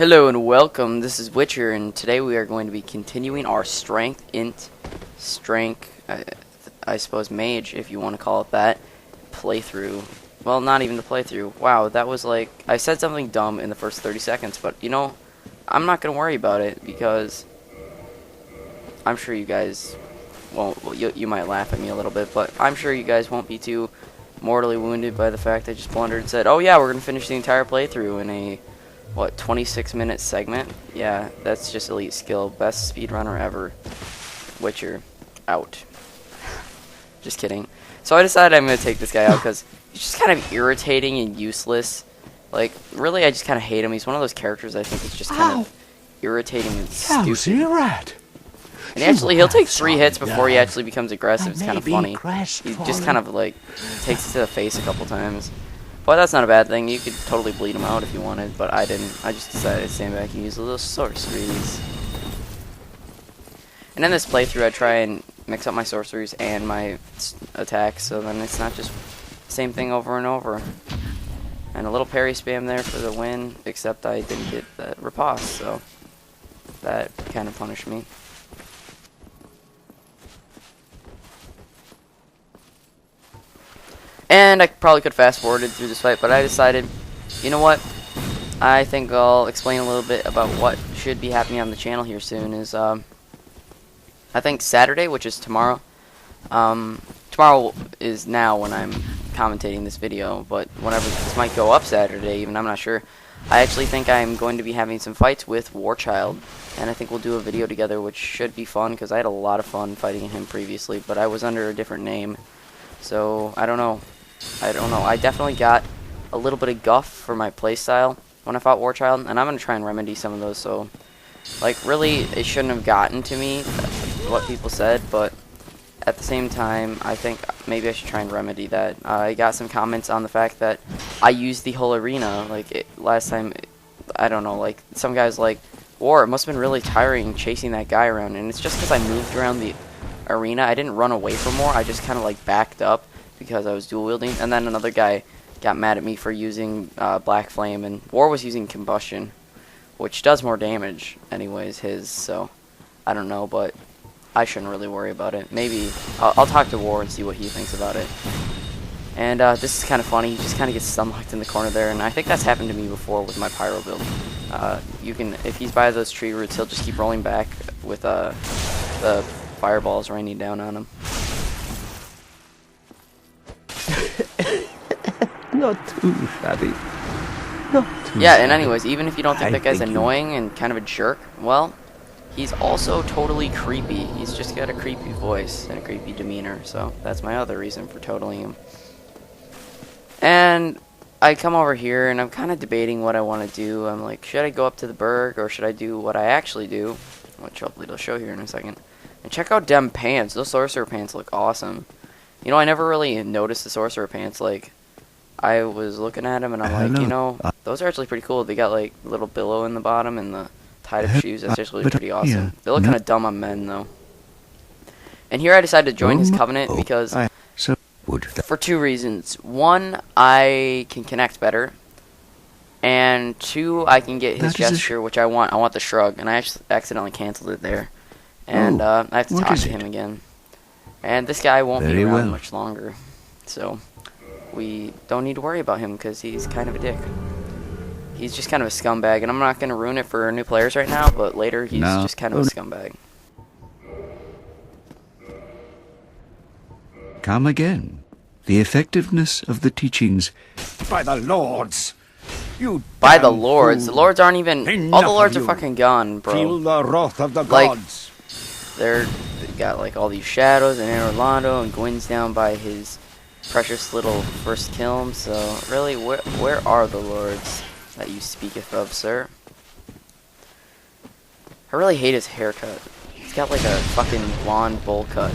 Hello and welcome, this is Witcher, and today we are going to be continuing our strength, I suppose Mage, if you want to call it that, playthrough. Well, not even the playthrough. Wow, that was like, I said something dumb in the first 30 seconds, but you know, I'm not going to worry about it, because I'm sure you guys won't, well, you might laugh at me a little bit, but I'm sure you guys won't be too mortally wounded by the fact I just blundered and said, oh yeah, we're going to finish the entire playthrough in a 26-minute segment? Yeah, that's just elite skill. Best speedrunner ever. Witcher. Out. Just kidding. So I decided I'm going to take this guy out because he's just kind of irritating and useless. Like, really, I just kind of hate him. He's one of those characters I think is just kind of irritating and stupid. You're right. And actually, he'll take 3 hits before he actually becomes aggressive. It's kind of funny. He just kind of, like, takes it to the face a couple times. But that's not a bad thing. You could totally bleed him out if you wanted, but I didn't. I just decided to stand back and use a little sorceries. And in this playthrough, I try and mix up my sorceries and my attacks, so then it's not just the same thing over and over. And a little parry spam there for the win, except I didn't get the riposte, so that kind of punished me. And I probably could fast forwarded through this fight, but I decided, you know what? I think I'll explain a little bit about what should be happening on the channel here soon. Is I think Saturday, which is tomorrow. Tomorrow is now when I'm commentating this video, but whenever this might go up Saturday, even I'm not sure. I actually think I'm going to be having some fights with Warchild, and I think we'll do a video together, which should be fun because I had a lot of fun fighting him previously, but I was under a different name, so I don't know. I definitely got a little bit of guff for my playstyle when I fought Warchild, and I'm going to try and remedy some of those, so, like, really, it shouldn't have gotten to me, what people said, but at the same time, I think maybe I should try and remedy that. I got some comments on the fact that I used the whole arena, like, last time, I don't know, like, some guys like, War, it must have been really tiring chasing that guy around, and it's just because I moved around the arena. I didn't run away from War, I just kind of, like, backed up because I was dual wielding, and then another guy got mad at me for using Black Flame, and War was using Combustion, which does more damage anyways, so I don't know, but I shouldn't really worry about it. Maybe I'll talk to War and see what he thinks about it. And this is kind of funny, he just kind of gets stunlocked in the corner there, and I think that's happened to me before with my Pyro build. You can, if he's by those tree roots, he'll just keep rolling back with the fireballs raining down on him. Not too shabby. Not too Yeah, shabby. and anyways, even if you don't think that guy's annoying and kind of a jerk, well, he's also totally creepy. He's just got a creepy voice and a creepy demeanor, so that's my other reason for totaling him. And I come over here, and I'm kind of debating what I want to do. I'm like, should I go up to the Berg, or should I do what I actually do? Which hopefully they'll show here in a second. And check out them pants. Those Sorcerer pants look awesome. You know, I never really noticed the Sorcerer pants. Like, I was looking at them, and I'm like, you know, those are actually pretty cool. They got, like, a little billow in the bottom and the tied-up shoes. That's actually pretty awesome. They look kind of dumb on men, though. And here I decided to join his covenant because for 2 reasons. 1, I can connect better. And 2, I can get his gesture, which I want. I want the shrug, and I actually accidentally canceled it there. And I have to talk to him again. And this guy won't be around much longer. So we don't need to worry about him because he's kind of a dick. He's just kind of a scumbag, and I'm not going to ruin it for new players right now, but later he's just kind of a scumbag. Come again. The effectiveness of the teachings. By the lords! You By the lords. The lords aren't even... All the lords are fucking gone, bro. Feel the wrath of the Like, gods. They got like all these shadows, and Orlando, and Gwyn's down by his precious little first kiln. So really, where are the lords that you speaketh of, sir? I really hate his haircut. He's got like a fucking blonde bowl cut.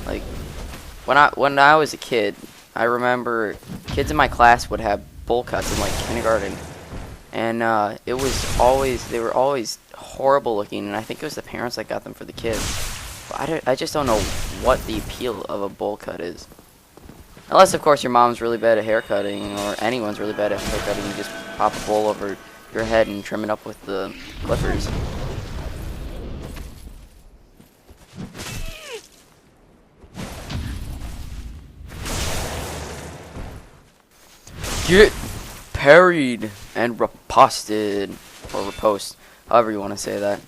Like when I was a kid, I remember kids in my class would have bowl cuts in like kindergarten, and they were always horrible looking, and I think it was the parents that got them for the kids. But I just don't know what the appeal of a bowl cut is. Unless, of course, your mom's really bad at haircutting, or anyone's really bad at haircutting, you just pop a bowl over your head and trim it up with the clippers. Get parried and riposted, or riposte, however you want to say that.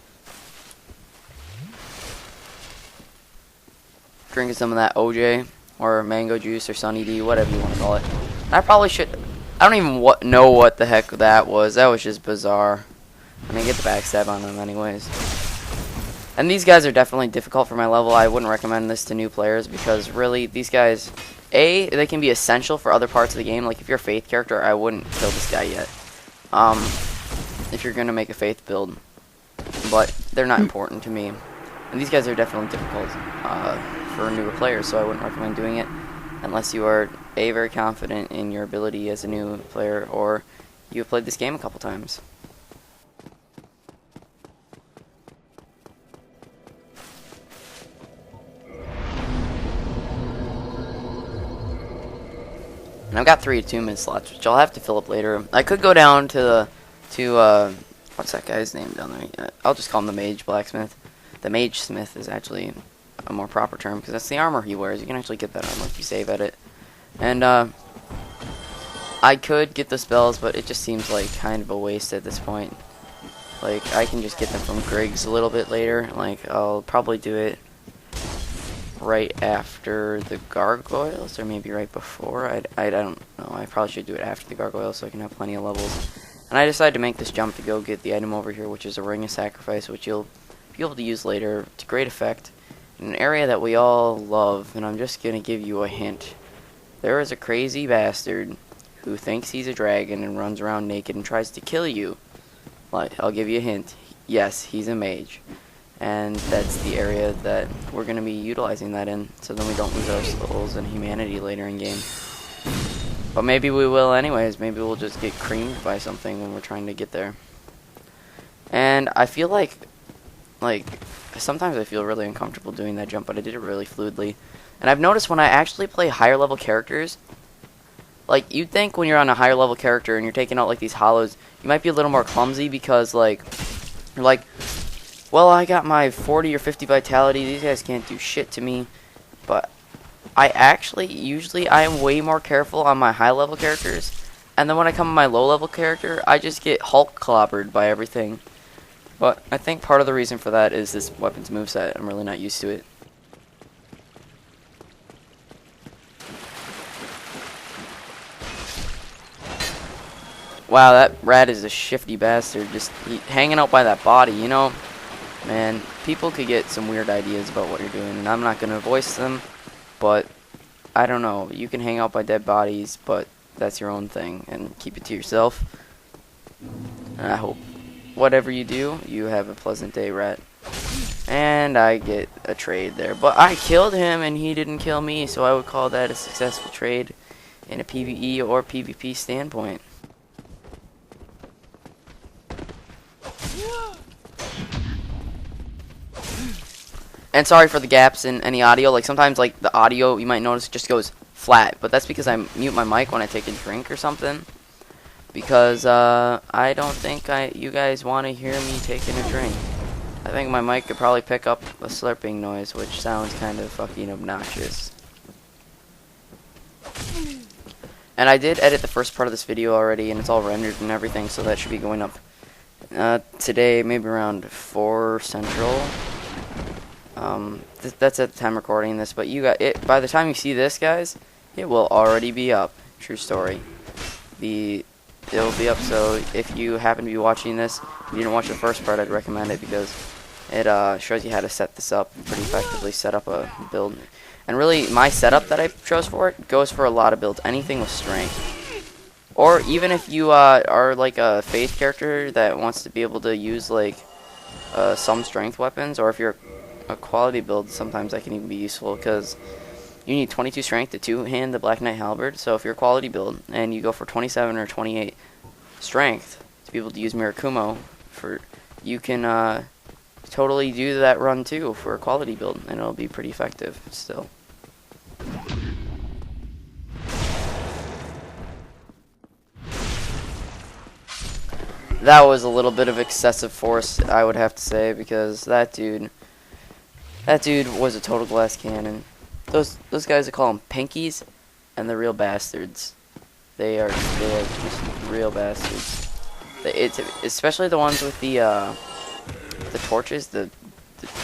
Drinking some of that OJ, or mango juice, or Sunny D, whatever you want to call it. I probably should, I don't even know what the heck that was. That was just bizarre. I mean, get the backstab on them anyways. And these guys are definitely difficult for my level. I wouldn't recommend this to new players because really, these guys, they can be essential for other parts of the game. Like if you're a Faith character, I wouldn't kill this guy yet. If you're gonna make a Faith build, but they're not important to me. And these guys are definitely difficult for newer players, so I wouldn't recommend doing it unless you are very confident in your ability as a new player, or you have played this game a couple times. And I've got 3 attunement slots, which I'll have to fill up later. I could go down to what's that guy's name down there? I'll just call him the Mage Blacksmith. The Mage Smith is actually a more proper term, because that's the armor he wears. You can actually get that armor if you save at it. And I could get the spells, but it just seems like kind of a waste at this point. Like, I can just get them from Griggs a little bit later. Like, I'll probably do it right after the gargoyles, or maybe right before. I don't know. I probably should do it after the gargoyles so I can have plenty of levels. And I decided to make this jump to go get the item over here, which is a Ring of Sacrifice, which you'll be able to use later to great effect in an area that we all love. And I'm just gonna give you a hint. There is a crazy bastard who thinks he's a dragon and runs around naked and tries to kill you. Like, I'll give you a hint. Yes, he's a mage. And that's the area that we're going to be utilizing that in, so then we don't lose our souls and humanity later in game. But maybe we will anyways. Maybe we'll just get creamed by something when we're trying to get there. And I feel like sometimes I feel really uncomfortable doing that jump, but I did it really fluidly. And I've noticed when I actually play higher level characters, like, you'd think when you're on a higher level character and you're taking out like these hollows, you might be a little more clumsy because like, you're like, well, I got my 40 or 50 vitality, these guys can't do shit to me. But I actually, usually I am way more careful on my high level characters. And then when I come on my low level character, I just get Hulk clobbered by everything. But I think part of the reason for that is this weapon's moveset. I'm really not used to it. Wow, that rat is a shifty bastard, just hanging out by that body, you know? Man, people could get some weird ideas about what you're doing, and I'm not going to voice them, but I don't know. You can hang out by dead bodies, but that's your own thing, and keep it to yourself. And I hope whatever you do, you have a pleasant day, rat. And I get a trade there, but I killed him and he didn't kill me, so I would call that a successful trade in a PvE or PvP standpoint. And sorry for the gaps in any audio. Like, sometimes, like, the audio, you might notice, just goes flat. But that's because I mute my mic when I take a drink or something. Because, I don't think you guys want to hear me taking a drink. I think my mic could probably pick up a slurping noise, which sounds kind of fucking obnoxious. And I did edit the first part of this video already, and it's all rendered and everything, so that should be going up today, maybe around 4 Central. That's at the time recording this, but you got it. By the time you see this, guys, it will already be up. True story. It'll be up. So if you happen to be watching this, if you didn't watch the first part, I'd recommend it because it shows you how to set this up pretty effectively. Set up a build, and really, my setup that I chose for it goes for a lot of builds. Anything with strength, or even if you are like a Faith character that wants to be able to use like some strength weapons, or if you're a quality build, sometimes that can even be useful because you need 22 strength to two-hand the Black Knight Halberd. So if you're a quality build and you go for 27 or 28 strength to be able to use Mirakumo, you can totally do that run too for a quality build, and it'll be pretty effective still. that was a little bit of excessive force, I would have to say, because that dude was a total glass cannon. Those guys, I call them pinkies, and they're real bastards. They are just real bastards. It's especially the ones with the torches, the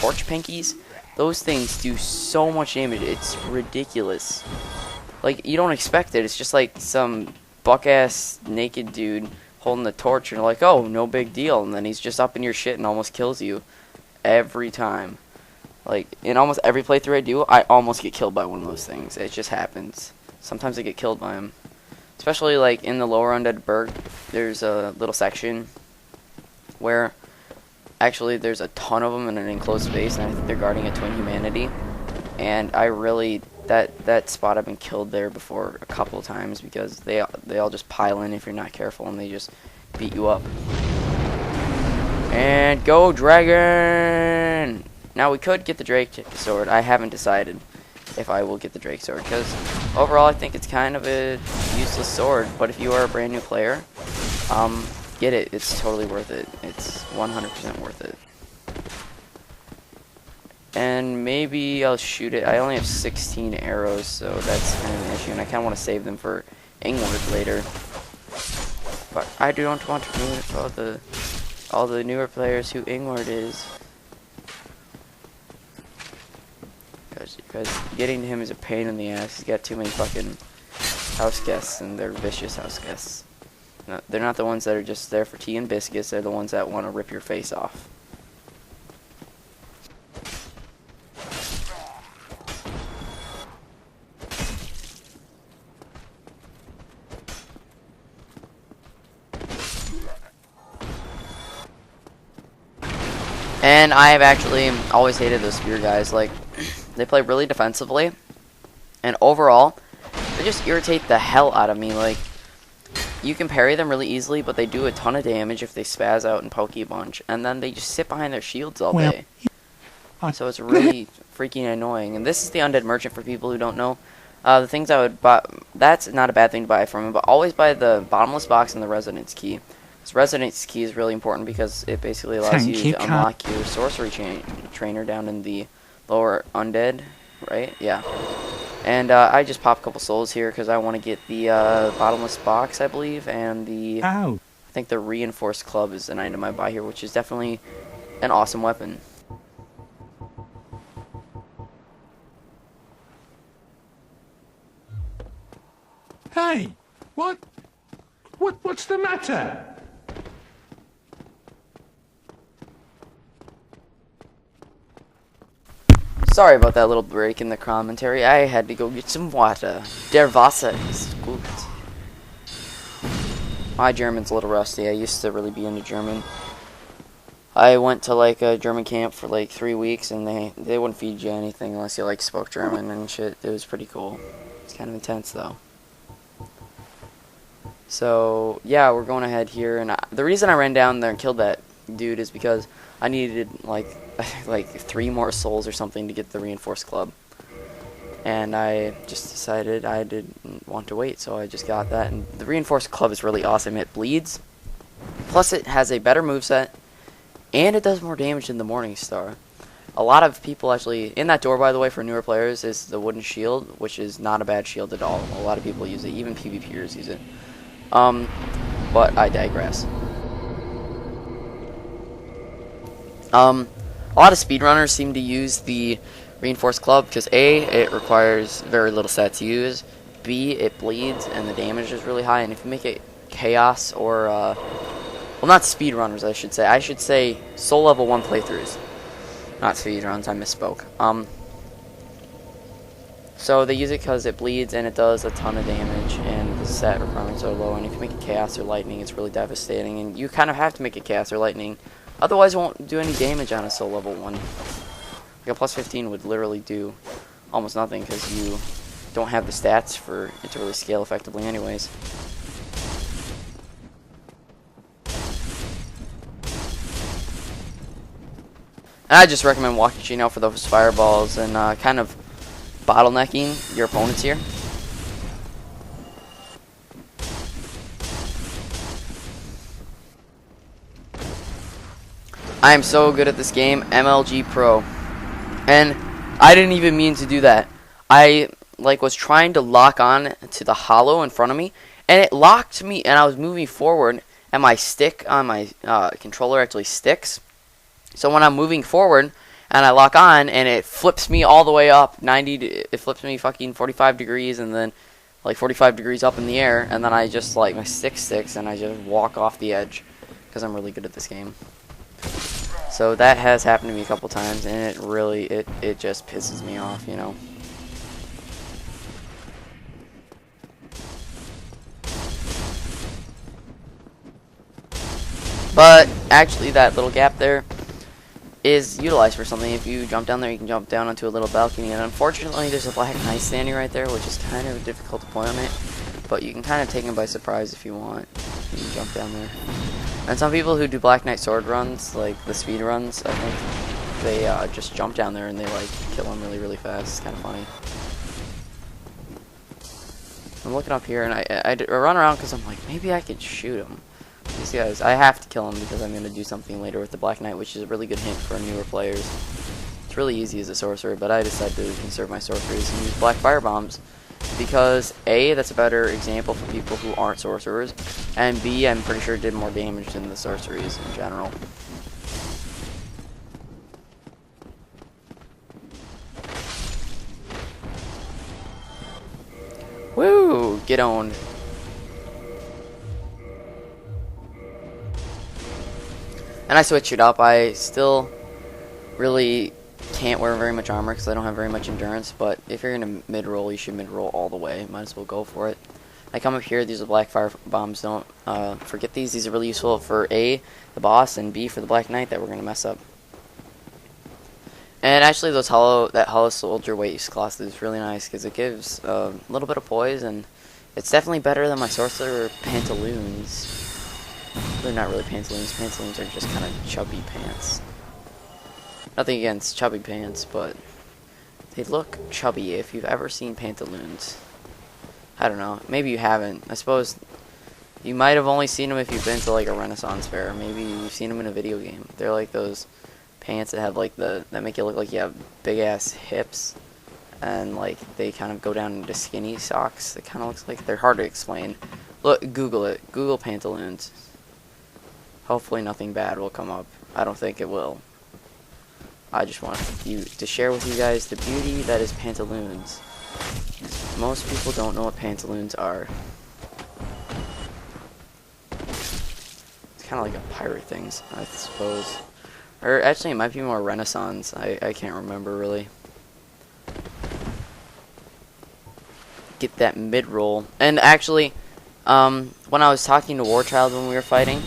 torch pinkies. Those things do so much damage. It's ridiculous. Like, you don't expect it. It's just like some buck-ass naked dude holding the torch, and you're like, oh, no big deal. And then he's just up in your shit and almost kills you every time. Like, in almost every playthrough I do, I almost get killed by one of those things. It just happens. Sometimes I get killed by them. Especially, like, in the lower undead burg, there's a little section where actually there's a ton of them in an enclosed space, and I think they're guarding a twin humanity. And I really, that spot I've been killed there before a couple of times because they all just pile in if you're not careful, and they just beat you up. And go dragon! Now we could get the Drake sword. I haven't decided if I will get the Drake sword, because overall I think it's kind of a useless sword, but if you are a brand new player, get it. It's totally worth it. It's 100% worth it. And maybe I'll shoot it. I only have 16 arrows, so that's kind of an issue, and I kind of want to save them for Ingward later. But I don't want to ruin it for all the newer players who Ingward is. Because getting to him is a pain in the ass. He's got too many fucking house guests, and they're vicious house guests. No, they're not the ones that are just there for tea and biscuits. They're the ones that want to rip your face off. And I have actually always hated those spear guys. Like, they play really defensively, and overall, they just irritate the hell out of me. Like, you can parry them really easily, but they do a ton of damage if they spaz out and poke you a bunch, and then they just sit behind their shields all day. So it's really freaking annoying. And this is the Undead Merchant for people who don't know. The things I would buy, that's not a bad thing to buy from him, but always buy the bottomless box and the Resonance Key. This Resonance Key is really important because it basically allows you to unlock your sorcery trainer down in the lower undead, right? Yeah. And I just popped a couple souls here because I want to get the bottomless box, I believe, and the I think the reinforced club is an item I buy here, which is definitely an awesome weapon. Hey, what's the matter? Sorry about that little break in the commentary. I had to go get some water. Der Wasser ist gut. My German's a little rusty. I used to really be into German. I went to like a German camp for like 3 weeks, and they wouldn't feed you anything unless you like spoke German and shit. It was pretty cool. It's kind of intense though. So yeah, we're going ahead here, and the reason I ran down there and killed that dude is because I needed like 3 more souls or something to get the reinforced club, and I just decided I didn't want to wait, so I just got that. And the reinforced club is really awesome. It bleeds, plus it has a better moveset, and it does more damage than the Morning Star. A lot of people actually, in that door, by the way, for newer players, is the wooden shield, which is not a bad shield at all. A lot of people use it, even PvPers use it. But I digress. A lot of speedrunners seem to use the reinforced club because A, it requires very little stat to use, B, it bleeds and the damage is really high, and if you make it chaos or, well, not speedrunners, I should say soul level 1 playthroughs, not speedruns, I misspoke. So they use it because it bleeds and it does a ton of damage, and the stat requirements are low, and if you make it chaos or lightning, it's really devastating, and you kind of have to make it chaos or lightning. Otherwise, it won't do any damage on a soul level 1. Like a plus 15 would literally do almost nothing because you don't have the stats for it to really scale effectively anyways. And I just recommend watching out for those fireballs and kind of bottlenecking your opponents here. I am so good at this game, MLG Pro. And I didn't even mean to do that. I was trying to lock on to the hollow in front of me, and it locked me, and I was moving forward, and my stick on my controller actually sticks. So when I'm moving forward and I lock on, and it flips me all the way up it flips me fucking 45 degrees, and then like 45 degrees up in the air, and then I just my stick sticks, and I just walk off the edge because I'm really good at this game. So that has happened to me a couple times, and it really it just pisses me off, you know. But actually, that little gap there is utilized for something. If you jump down there, you can jump down onto a little balcony, and unfortunately there's a black knight standing right there, which is kind of a difficult deployment, but you can kind of take him by surprise if you want. You can jump down there. And some people who do black knight sword runs, like the speed runs, I think they just jump down there and they kill him really fast. It's kind of funny. I'm looking up here, and I run around because I'm like, maybe I could shoot him. These guys, I have to kill him because I'm going to do something later with the Black Knight, which is a really good hint for newer players. It's really easy as a sorcerer, but I decided to conserve my sorceries and use black fire bombs because A, that's a better example for people who aren't sorcerers, and B, I'm pretty sure it did more damage than the sorceries in general. Woo! Get owned. And I switch it up. I still really can't wear very much armor because I don't have very much endurance, but if you're going to mid-roll, you should mid-roll all the way. Might as well go for it. I come up here, these are black fire bombs. Don't forget these. These are really useful for A, the boss, and B, for the Black Knight that we're going to mess up. And actually, that hollow soldier waist cloth is really nice because it gives a little bit of poise, and it's definitely better than my sorcerer pantaloons. They're not really pantaloons. Pantaloons are just kind of chubby pants. Nothing against chubby pants, but they look chubby if you've ever seen pantaloons. I don't know. Maybe you haven't. I suppose you might have only seen them if you've been to like a Renaissance fair. Maybe you've seen them in a video game. They're like those pants that have like that make it look like you have big ass hips, and like they kind of go down into skinny socks. It kind of looks like they're hard to explain. Look, Google it. Google pantaloons. Hopefully nothing bad will come up. I don't think it will. I just want to share with you guys the beauty that is pantaloons. Most people don't know what pantaloons are. It's kind of like a pirate thing, I suppose. Or actually, it might be more Renaissance. I can't remember really. Get that mid-roll. And actually, when I was talking to Warchild when we were fighting,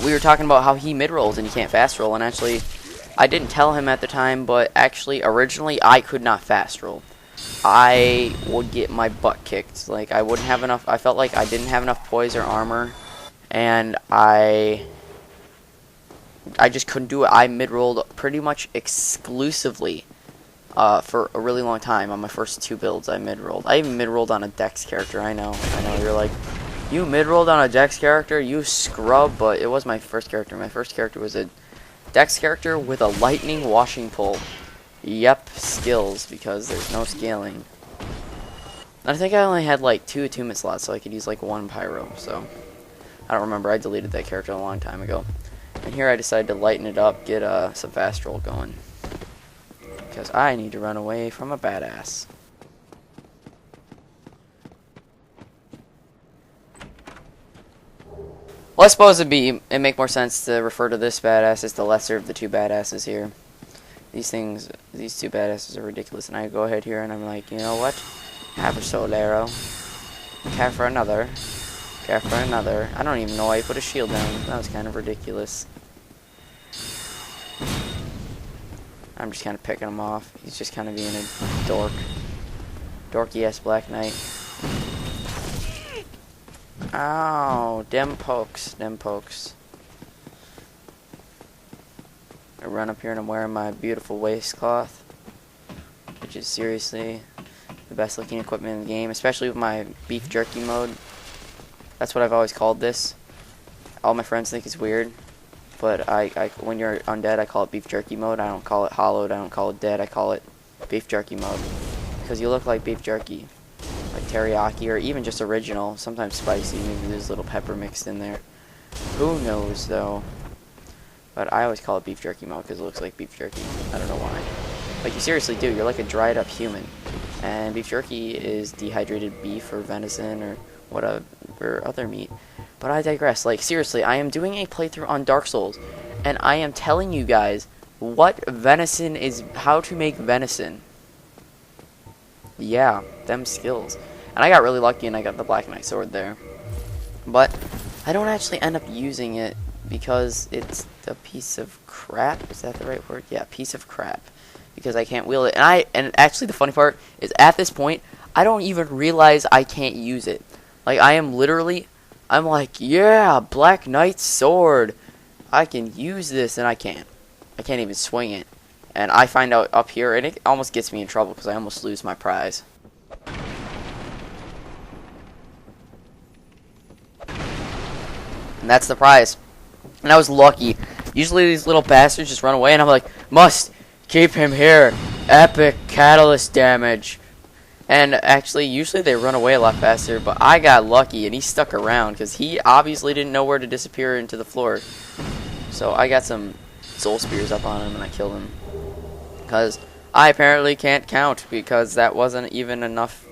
we were talking about how he mid-rolls and he can't fast-roll, and actually, I didn't tell him at the time, but actually, originally, I could not fast-roll. I would get my butt kicked. Like, I wouldn't have enough, I felt like I didn't have enough poise or armor, and I just couldn't do it. I mid-rolled pretty much exclusively for a really long time. On my first 2 builds, I mid-rolled. I even mid-rolled on a Dex character, I know, you're like, you mid-rolled on a Dex character, you scrub, but it was my first character. My first character was a Dex character with a lightning washing pole. Yep, skills, because there's no scaling. And I think I only had like 2 attunement slots, so I could use like 1 pyro, so I don't remember. I deleted that character a long time ago. And here I decided to lighten it up, get some fast roll going, because I need to run away from a badass. Well, I suppose it'd make more sense to refer to this badass as the lesser of the 2 badasses here. These 2 badasses are ridiculous, and I go ahead here and I'm like, you know what? Have a soul arrow. Care for another. Care for another. I don't even know why he put a shield down. That was kind of ridiculous. I'm just kind of picking him off. He's just kind of being a dork. Dorky-ass Black Knight. Ow, dem pokes. I run up here and I'm wearing my beautiful waistcloth, which is seriously the best looking equipment in the game, especially with my beef jerky mode. That's what I've always called this. All my friends think it's weird, but when you're undead, I call it beef jerky mode. I don't call it hollowed. I don't call it dead. I call it beef jerky mode because you look like beef jerky, like teriyaki or even just original. Sometimes spicy. Maybe there's a little pepper mixed in there. Who knows though? But I always call it beef jerky mode because it looks like beef jerky. I don't know why. Like you seriously do. You're like a dried up human. And beef jerky is dehydrated beef or venison or whatever other meat. But I digress. Like seriously, I am doing a playthrough on Dark Souls, and I am telling you guys what venison is, how to make venison. Yeah, them skills. And I got really lucky and I got the Black Knight sword there. But I don't actually end up using it because it's a piece of crap. Is that the right word? Yeah, piece of crap. Because I can't wield it. And actually the funny part is at this point, I don't even realize I can't use it. Like I'm like, yeah, Black Knight sword. I can use this, and I can't. I can't even swing it. And I find out up here, and it almost gets me in trouble because I almost lose my prize. And that's the prize. And I was lucky. Usually these little bastards just run away, and I'm like, must keep him here. Epic catalyst damage. And actually, usually they run away a lot faster, but I got lucky, and he stuck around, because he obviously didn't know where to disappear into the floor. So I got some soul spears up on him, and I killed him. Because I apparently can't count, because that wasn't even enough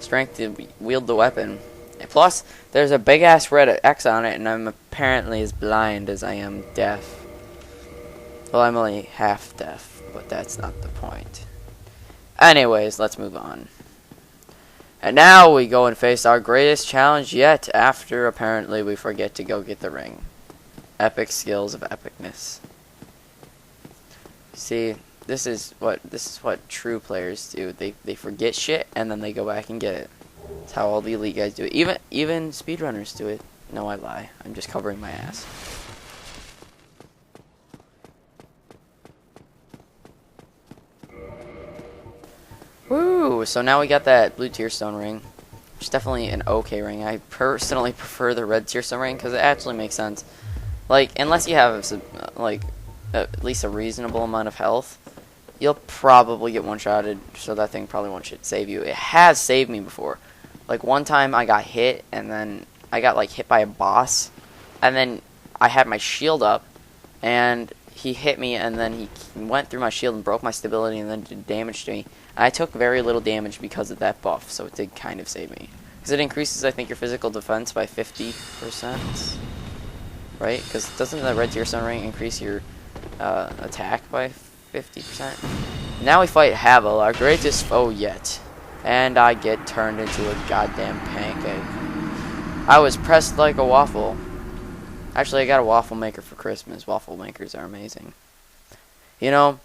strength to wield the weapon. And plus, there's a big-ass red X on it, and I'm apparently as blind as I am deaf. Well, I'm only half deaf, but that's not the point. Anyways, let's move on. And now we go and face our greatest challenge yet, after apparently we forget to go get the ring. Epic skills of epicness. See, this is what true players do. They forget shit and then they go back and get it. That's how all the elite guys do it. Even speedrunners do it. No, I lie. I'm just covering my ass. Woo! So now we got that blue tearstone ring, which is definitely an okay ring. I personally prefer the red tearstone ring because it actually makes sense. Like, unless you have like at least a reasonable amount of health, you'll probably get one-shotted. So that thing probably won't save you. It has saved me before. Like one time I got hit and then I got like hit by a boss, and then I had my shield up, and he hit me, and then he went through my shield and broke my stability and then did damage to me. And I took very little damage because of that buff, so it did kind of save me. Because it increases, I think, your physical defense by 50%. Right? Because doesn't the red tearstone ring increase your attack by 50%? Now we fight Havel, our greatest foe yet. And I get turned into a goddamn pancake. I was pressed like a waffle. Actually, I got a waffle maker for Christmas. Waffle makers are amazing. You know,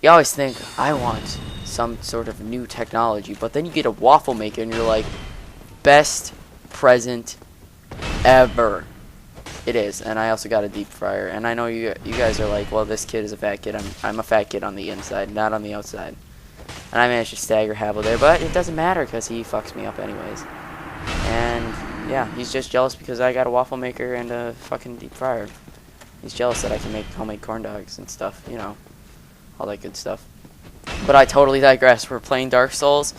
you always think, I want some sort of new technology, but then you get a waffle maker and you're like, best present ever. It is. And I also got a deep fryer. And I know you guys are like, well, this kid is a fat kid. I'm a fat kid on the inside, not on the outside. And I managed to stagger Havel there, but it doesn't matter because he fucks me up anyways. And yeah, he's just jealous because I got a waffle maker and a fucking deep fryer. He's jealous that I can make homemade corn dogs and stuff, you know, all that good stuff. But I totally digress. We're playing Dark Souls.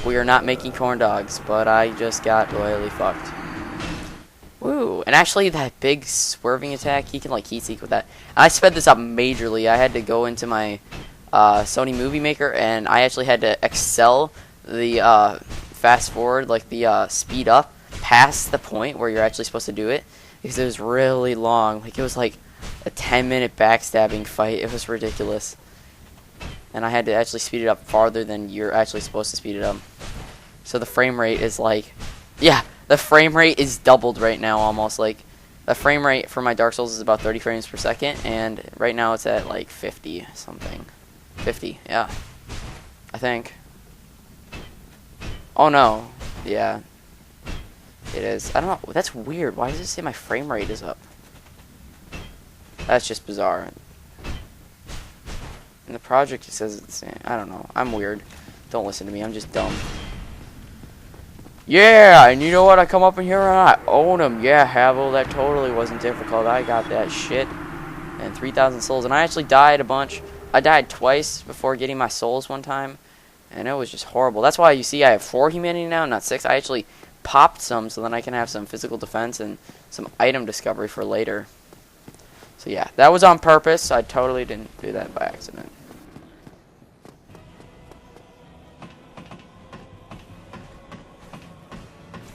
We are not making corn dogs, but I just got royally fucked. Woo! And actually, that big swerving attack, he can like heat seek with that. I sped this up majorly. I had to go into my Sony Movie Maker, and I actually had to excel the fast forward, like the speed up past the point where you're actually supposed to do it, because it was really long. Like it was like a 10-minute backstabbing fight. It was ridiculous. And I had to actually speed it up farther than you're actually supposed to speed it up. So the frame rate is like, yeah, the frame rate is doubled right now almost. Like the frame rate for my Dark Souls is about 30 frames per second, and right now it's at like 50 something. 50, yeah. I think. Oh no. Yeah. It is. I don't know. That's weird. Why does it say my frame rate is up? That's just bizarre. In the project it says it's, I don't know. I'm weird. Don't listen to me. I'm just dumb. Yeah, and you know what? I come up in here and I own him. Yeah, Havel, that totally wasn't difficult. I got that shit. And 3,000 souls. And I actually died a bunch. I died twice before getting my souls one time. And it was just horrible. That's why you see I have 4 humanity now, not 6. I actually popped some so then I can have some physical defense and some item discovery for later. So yeah, that was on purpose. I totally didn't do that by accident.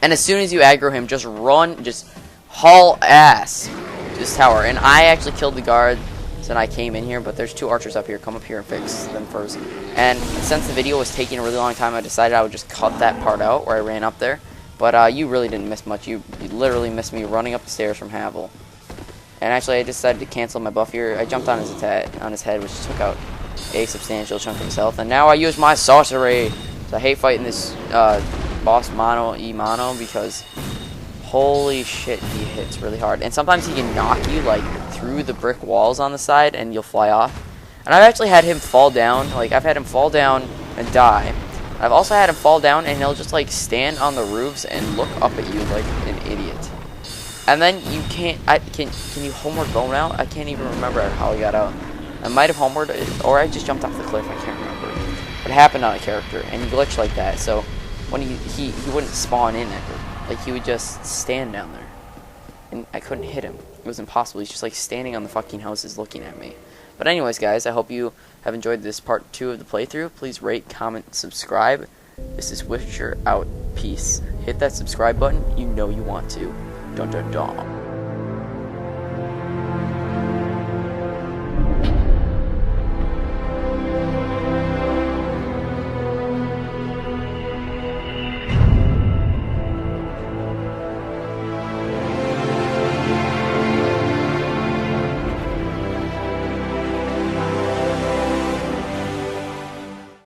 And as soon as you aggro him, just run, just haul ass to this tower. And I actually killed the guard, so I came in here, but there's 2 archers up here. Come up here and fix them first. And since the video was taking a really long time, I decided I would just cut that part out where I ran up there. But you really didn't miss much. You literally missed me running up the stairs from Havel. And actually, I decided to cancel my buff here. I jumped on his head, which took out a substantial chunk of his health. And now I use my sorcery. So I hate fighting this boss mono because holy shit, he hits really hard. And sometimes he can knock you like through the brick walls on the side and you'll fly off. And I've actually had him fall down. Like, I've had him fall down and die. I've also had him fall down and he'll just like stand on the roofs and look up at you like an idiot. And then you can't, can you homeward bone out? I can't even remember how he got out. I might have homeward, or I just jumped off the cliff, I can't remember. But it happened on a character, and he glitched like that, so when he wouldn't spawn in ever. Like, he would just stand down there. And I couldn't hit him. It was impossible. He's just like standing on the fucking houses looking at me. But anyways, guys, I hope you have enjoyed this part 2 of the playthrough. Please rate, comment, subscribe. This is Witcher out. Peace. Hit that subscribe button. You know you want to. Dun dun dun.